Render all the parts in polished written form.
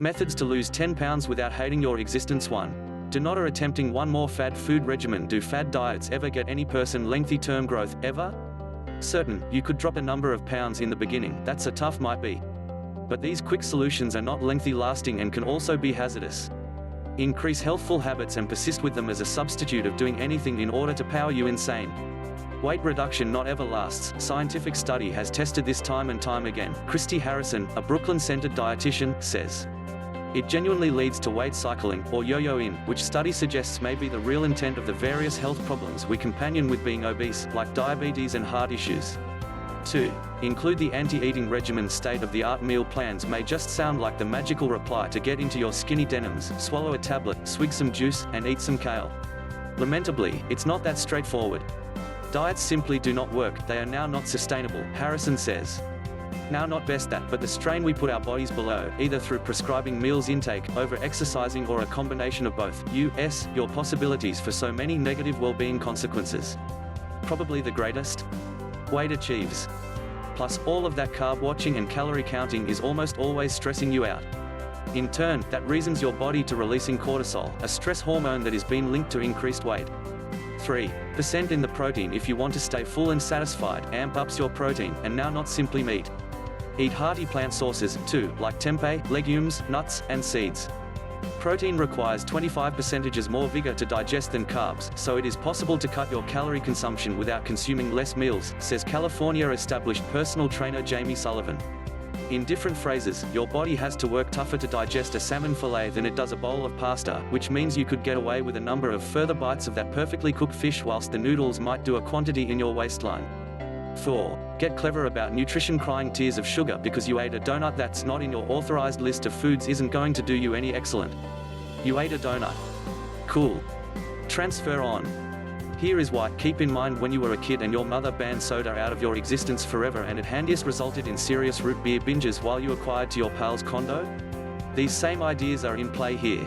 Methods to lose 10 pounds without hating your existence. 1. Do not or attempting one more fad food regimen. Do fad diets ever get any person lengthy term growth, ever? Certain, you could drop a number of pounds in the beginning, that's a tough might be. But these quick solutions are not lengthy lasting and can also be hazardous. Increase healthful habits and persist with them as a substitute of doing anything in order to power you insane. Weight reduction not ever lasts. Scientific study has tested this time and time again. Christy Harrison, a Brooklyn-centered dietitian, says, it genuinely leads to weight cycling, or yo-yo-ing, which study suggests may be the real intent of the various health problems we companion with being obese, like diabetes and heart issues. 2. Include the anti-eating regimen. State-of-the-art meal plans may just sound like the magical reply to get into your skinny denims, swallow a tablet, swig some juice, and eat some kale. Lamentably, it's not that straightforward. Diets simply do not work, they are now not sustainable, Harrison says. Now not best that, but the strain we put our bodies below, either through prescribing meals intake, over-exercising or a combination of both. Your possibilities for so many negative well-being consequences. Probably the greatest? Weight achieves. Plus, all of that carb watching and calorie counting is almost always stressing you out. In turn, that reasons your body to releasing cortisol, a stress hormone that is being linked to increased weight. 3% in the protein. If you want to stay full and satisfied, amp ups your protein, and now not simply meat. Eat hearty plant sources, too, like tempeh, legumes, nuts, and seeds. Protein requires 25% more vigor to digest than carbs, so it is possible to cut your calorie consumption without consuming less meals, says California-established personal trainer Jamie Sullivan. In different phrases, your body has to work tougher to digest a salmon fillet than it does a bowl of pasta, which means you could get away with a number of further bites of that perfectly cooked fish whilst the noodles might do a quantity in your waistline. 4. Get clever about nutrition. Crying tears of sugar because you ate a donut that's not in your authorized list of foods isn't going to do you any excellent. You ate a donut. Cool. Transfer on. Here is why. Keep in mind when you were a kid and your mother banned soda out of your existence forever and it handiest resulted in serious root beer binges while you acquired to your pal's condo? These same ideas are in play here.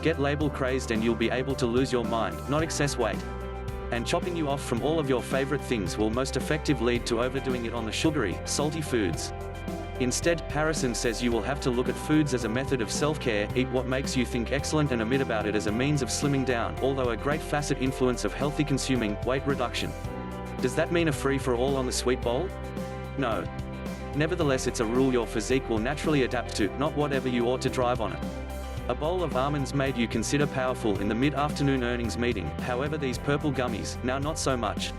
Get label crazed and you'll be able to lose your mind, not excess weight. And chopping you off from all of your favorite things will most effectively lead to overdoing it on the sugary, salty foods. Instead, Harrison says you will have to look at foods as a method of self-care, eat what makes you think excellent and omit about it as a means of slimming down, although a great facet influence of healthy consuming, weight reduction. Does that mean a free-for-all on the sweet bowl? No. Nevertheless, it's a rule your physique will naturally adapt to, not whatever you ought to drive on it. A bowl of almonds made you consider powerful in the mid-afternoon earnings meeting, however these purple gummies, now not so much.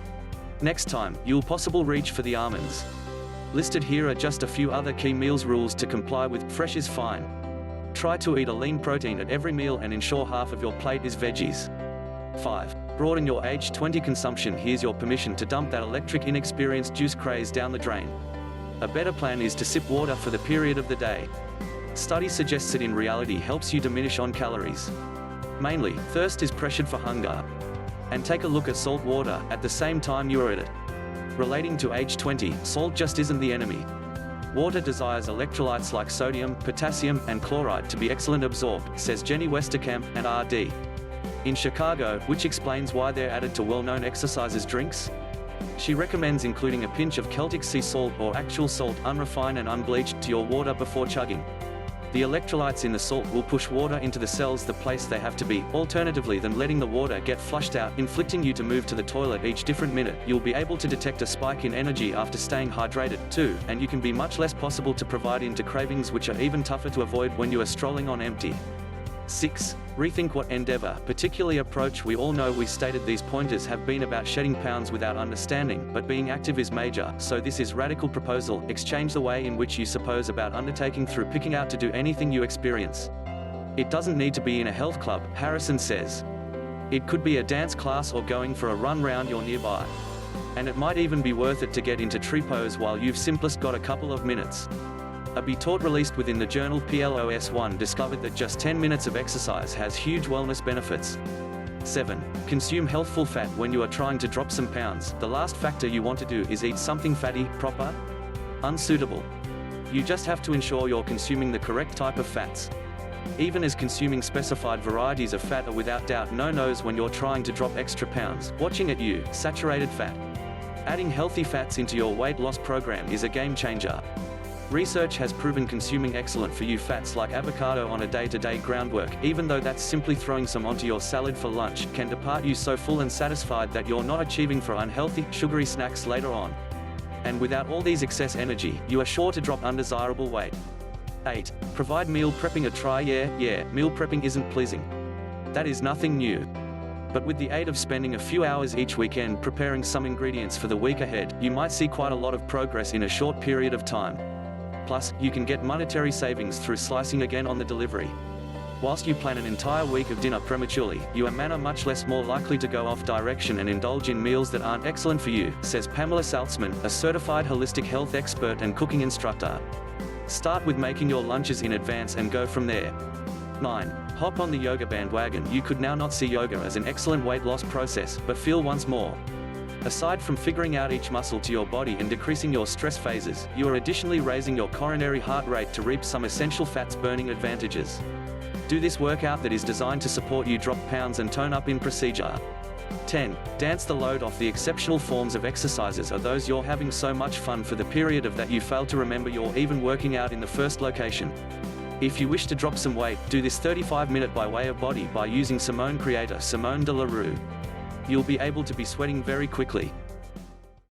Next time, you'll possibly reach for the almonds. Listed here are just a few other key meals rules to comply with. Fresh is fine. Try to eat a lean protein at every meal and ensure half of your plate is veggies. 5. Broaden your age 20 consumption. Here's your permission to dump that electric inexperienced juice craze down the drain. A better plan is to sip water for the period of the day. Study suggests it in reality helps you diminish on calories. Mainly, thirst is pressured for hunger. And take a look at salt water at the same time you are at it. Relating to age 20, salt just isn't the enemy. Water desires electrolytes like sodium, potassium, and chloride to be excellent absorbed, says Jenny Westerkamp, and RD. In Chicago, which explains why they're added to well-known exercisers' drinks. She recommends including a pinch of Celtic sea salt or actual salt, unrefined and unbleached, to your water before chugging. The electrolytes in the salt will push water into the cells the place they have to be, alternatively than letting the water get flushed out, inflicting you to move to the toilet each different minute. You'll be able to detect a spike in energy after staying hydrated, too, and you can be much less possible to provide into cravings which are even tougher to avoid when you are strolling on empty. 6. Rethink what endeavor, particularly approach. We all know we stated these pointers have been about shedding pounds without understanding, but being active is major, so this is radical proposal. Exchange the way in which you suppose about undertaking through picking out to do anything you experience. It doesn't need to be in a health club, Harrison says. It could be a dance class or going for a run round your nearby. And it might even be worth it to get into tree pose while you've simplest got a couple of minutes. A Be Taught released within the journal PLOS1 discovered that just 10 minutes of exercise has huge wellness benefits. 7. Consume healthful fat. When you are trying to drop some pounds, the last factor you want to do is eat something fatty, proper, unsuitable. You just have to ensure you're consuming the correct type of fats. Even as consuming specified varieties of fat are without doubt no-nos when you're trying to drop extra pounds. Watching at you, saturated fat. Adding healthy fats into your weight loss program is a game changer. Research has proven consuming excellent for you fats like avocado on a day-to-day groundwork, even though that's simply throwing some onto your salad for lunch, can depart you so full and satisfied that you're not achieving for unhealthy, sugary snacks later on. And without all these excess energy, you are sure to drop undesirable weight. 8. Provide meal prepping a try. Yeah, meal prepping isn't pleasing. That is nothing new. But with the aid of spending a few hours each weekend preparing some ingredients for the week ahead, you might see quite a lot of progress in a short period of time. Plus, you can get monetary savings through slicing again on the delivery. Whilst you plan an entire week of dinner prematurely, you are much less more likely to go off direction and indulge in meals that aren't excellent for you, says Pamela Saltzman, a certified holistic health expert and cooking instructor. Start with making your lunches in advance and go from there. 9. Hop on the yoga bandwagon. You could now not see yoga as an excellent weight loss process, but feel once more. Aside from figuring out each muscle to your body and decreasing your stress phases, you are additionally raising your coronary heart rate to reap some essential fats burning advantages. Do this workout that is designed to support you drop pounds and tone up in procedure. 10. Dance the load off. The exceptional forms of exercises are those you're having so much fun for the period of that you fail to remember you're even working out in the first location. If you wish to drop some weight, do this 35-minute by way of body by using Simone creator Simone de la Rue. You'll be able to be sweating very quickly.